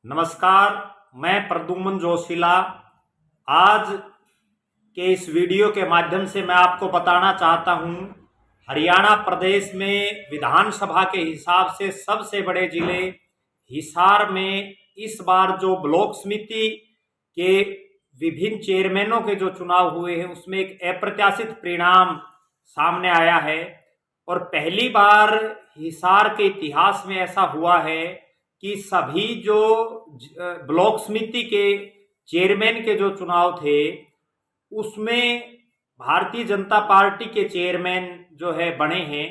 नमस्कार, मैं प्रद्युम्न जोशीला। आज के इस वीडियो के माध्यम से मैं आपको बताना चाहता हूं, हरियाणा प्रदेश में विधानसभा के हिसाब से सबसे बड़े जिले हिसार में इस बार जो ब्लॉक समिति के विभिन्न चेयरमैनों के जो चुनाव हुए हैं उसमें एक अप्रत्याशित परिणाम सामने आया है। और पहली बार हिसार के इतिहास में ऐसा हुआ है कि सभी जो ब्लॉक समिति के चेयरमैन के जो चुनाव थे उसमें भारतीय जनता पार्टी के चेयरमैन जो है बने हैं।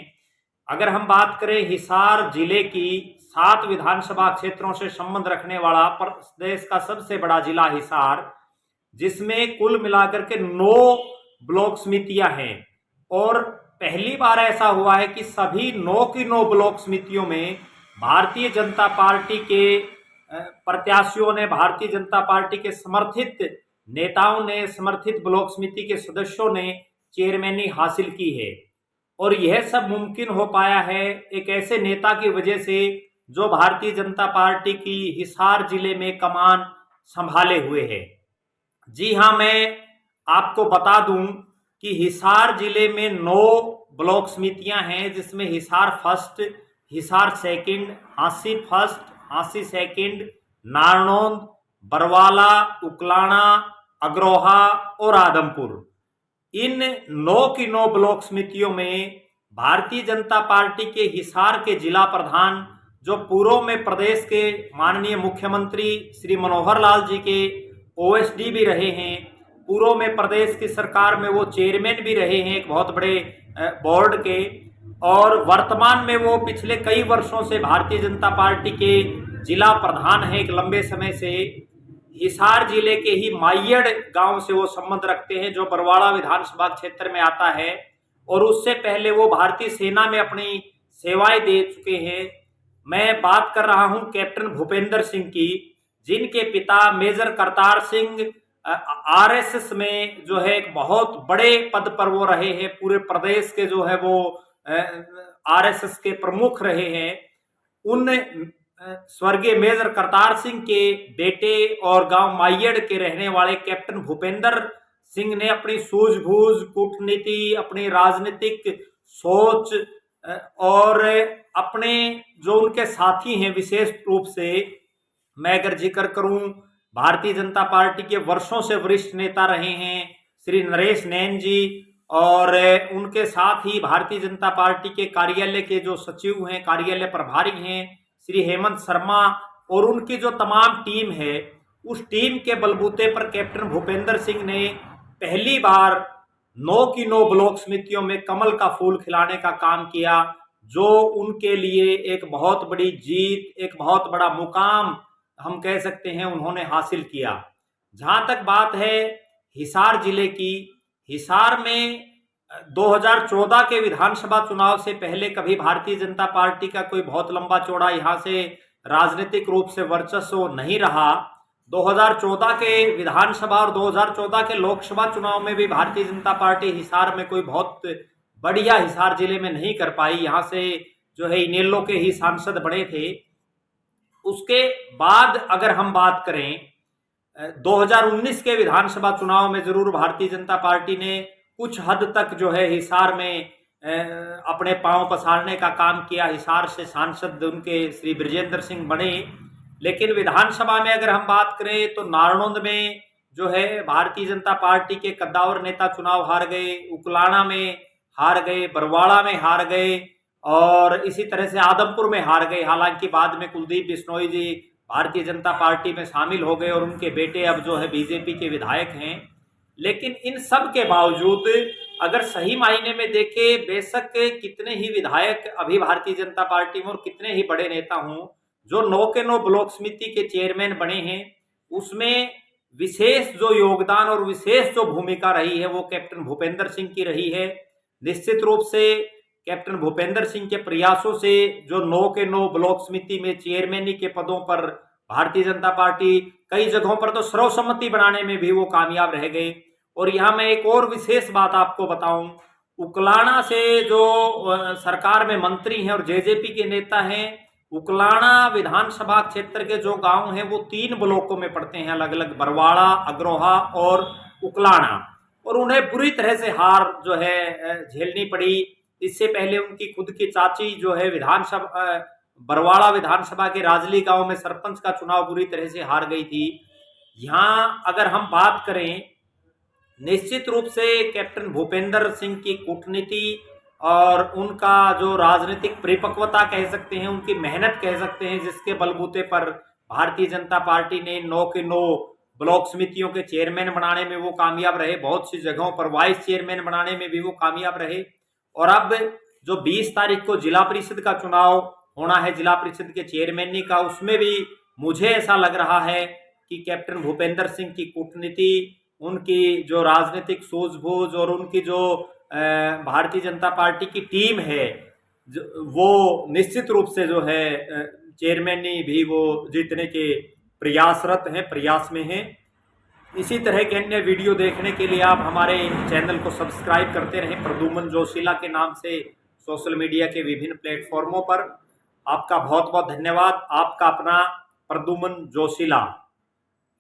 अगर हम बात करें हिसार जिले की 7 विधानसभा क्षेत्रों से संबंध रखने वाला प्रदेश का सबसे बड़ा जिला हिसार, जिसमें कुल मिलाकर के 9 ब्लॉक समितियां हैं। और पहली बार ऐसा हुआ है कि सभी 9 की 9 ब्लॉक समितियों में भारतीय जनता पार्टी के प्रत्याशियों ने, भारतीय जनता पार्टी के समर्थित नेताओं ने, समर्थित ब्लॉक समिति के सदस्यों ने चेयरमैनी हासिल की है। और यह सब मुमकिन हो पाया है एक ऐसे नेता की वजह से जो भारतीय जनता पार्टी की हिसार जिले में कमान संभाले हुए है। जी हां, मैं आपको बता दूं कि हिसार जिले में 9 ब्लॉक समितियां हैं, जिसमें Hisar first, Hisar second, Hansi first, Hansi second, Narnaund, Barwala, Uklana, Agroha और आदमपुर। इन 9 की 9 ब्लॉक समितियों में भारतीय जनता पार्टी के हिसार के जिला प्रधान, जो पूर्व में प्रदेश के माननीय मुख्यमंत्री श्री मनोहर लाल जी के ओएसडी भी रहे हैं, पूर्व में प्रदेश की सरकार में वो चेयरमैन भी रहे हैं एक बहुत बड़े बोर्ड के, और वर्तमान में वो पिछले कई वर्षों से भारतीय जनता पार्टी के जिला प्रधान है। एक लंबे समय से हिसार जिले के ही माइयड़ गांव से वो संबंध रखते हैं, जो बरवाड़ा विधानसभा क्षेत्र में आता है। और उससे पहले वो भारतीय सेना में अपनी सेवाएं दे चुके हैं। मैं बात कर रहा हूं कैप्टन भूपेंद्र सिंह की, जिनके पिता मेजर करतार सिंह आरएसएस में जो है एक बहुत बड़े पद पर वो रहे हैं, पूरे प्रदेश के जो है वो आरएसएस के प्रमुख रहे हैं। उन स्वर्गीय मेजर करतार सिंह के बेटे और गांव माइयड़ के रहने वाले कैप्टन भूपेंद्र सिंह ने अपनी सूझबूझ, कूटनीति, अपनी राजनीतिक सोच और अपने जो उनके साथी हैं, विशेष रूप से मैं अगर जिक्र करूं, भारतीय जनता पार्टी के वर्षों से वरिष्ठ नेता रहे हैं श्री नरेश नैन जी, और उनके साथ ही भारतीय जनता पार्टी के कार्यालय के जो सचिव हैं, कार्यालय प्रभारी हैं श्री हेमंत शर्मा, और उनकी जो तमाम टीम है, उस टीम के बलबूते पर कैप्टन भूपेंद्र सिंह ने पहली बार 9 की 9 ब्लॉक समितियों में कमल का फूल खिलाने का काम किया, जो उनके लिए एक बहुत बड़ी जीत, एक बहुत बड़ा मुकाम हम कह सकते हैं उन्होंने हासिल किया। जहां तक बात है हिसार जिले की, हिसार में 2014 के विधानसभा चुनाव से पहले कभी भारतीय जनता पार्टी का कोई बहुत लंबा चौड़ा यहां से राजनीतिक रूप से वर्चस्व नहीं रहा। 2014 के विधानसभा और 2014 के लोकसभा चुनाव में भी भारतीय जनता पार्टी हिसार में कोई बहुत बढ़िया हिसार जिले में नहीं कर पाई। यहां से जो है इनेलो के ही सांसद बने थे। उसके बाद अगर हम बात करें 2019 के विधानसभा चुनाव में जरूर भारतीय जनता पार्टी ने कुछ हद तक जो है हिसार में अपने पांव पसारने का काम किया। हिसार से सांसद उनके श्री ब्रजेंद्र सिंह बने। लेकिन विधानसभा में अगर हम बात करें तो नारनौंद में जो है भारतीय जनता पार्टी के कद्दावर नेता चुनाव हार गए, उकलाना में हार गए, बरवाड़ा में हार गए, और इसी तरह से आदमपुर में हार गए। हालांकि बाद में कुलदीप बिश्नोई जी भारतीय जनता पार्टी में शामिल हो गए और उनके बेटे अब जो है बीजेपी के विधायक हैं। लेकिन इन सब के बावजूद अगर सही मायने में देखें, बेशक कितने ही विधायक अभी भारतीय जनता पार्टी में और कितने ही बड़े नेता हों, जो 9 के 9 ब्लॉक समिति के चेयरमैन बने हैं, उसमें विशेष जो योगदान और विशेष जो भूमिका रही है वो कैप्टन भूपेंद्र सिंह की रही है। निश्चित रूप से कैप्टन भूपेंद्र सिंह के प्रयासों से जो 9 के 9 ब्लॉक समिति में चेयरमैनी के पदों पर भारतीय जनता पार्टी कई जगहों पर तो सर्वसम्मति बनाने में भी वो कामयाब रह गए। और यहां मैं एक और विशेष बात आपको बताऊं, उकलाना से जो सरकार में मंत्री हैं और जेजेपी के नेता हैं, उकलाना विधानसभा क्षेत्र के जो गांव हैं वो 3 ब्लॉकों में पड़ते हैं, अलग अलग, बरवाड़ा, अग्रोहा और उकलाना, और उन्हें बुरी तरह से हार जो है झेलनी पड़ी। इससे पहले उनकी खुद की चाची जो है विधानसभा बरवाड़ा विधानसभा के राजली गांव में सरपंच का चुनाव बुरी तरह से हार गई थी। यहाँ अगर हम बात करें, निश्चित रूप से कैप्टन भूपेंद्र सिंह की कूटनीति और उनका जो राजनीतिक परिपक्वता कह सकते हैं, उनकी मेहनत कह सकते हैं, जिसके बलबूते पर भारतीय जनता पार्टी ने 9 के 9 ब्लॉक समितियों के चेयरमैन बनाने में वो कामयाब रहे, बहुत सी जगहों पर वाइस चेयरमैन बनाने में भी वो कामयाब रहे। और अब जो 20 तारीख को जिला परिषद का चुनाव होना है, जिला परिषद के चेयरमैन का, उसमें भी मुझे ऐसा लग रहा है कि कैप्टन भूपेंद्र सिंह की कूटनीति, उनकी जो राजनीतिक सूझबूझ और उनकी जो भारतीय जनता पार्टी की टीम है, वो निश्चित रूप से जो है चेयरमैनी भी वो जीतने के प्रयासरत हैं, प्रयास में हैं। इसी तरह के अन्य वीडियो देखने के लिए आप हमारे चैनल को सब्सक्राइब करते रहें प्रद्युम्न जोशीला के नाम से सोशल मीडिया के विभिन्न प्लेटफॉर्मों पर। आपका बहुत बहुत धन्यवाद। आपका अपना प्रद्युम्न जोशीला।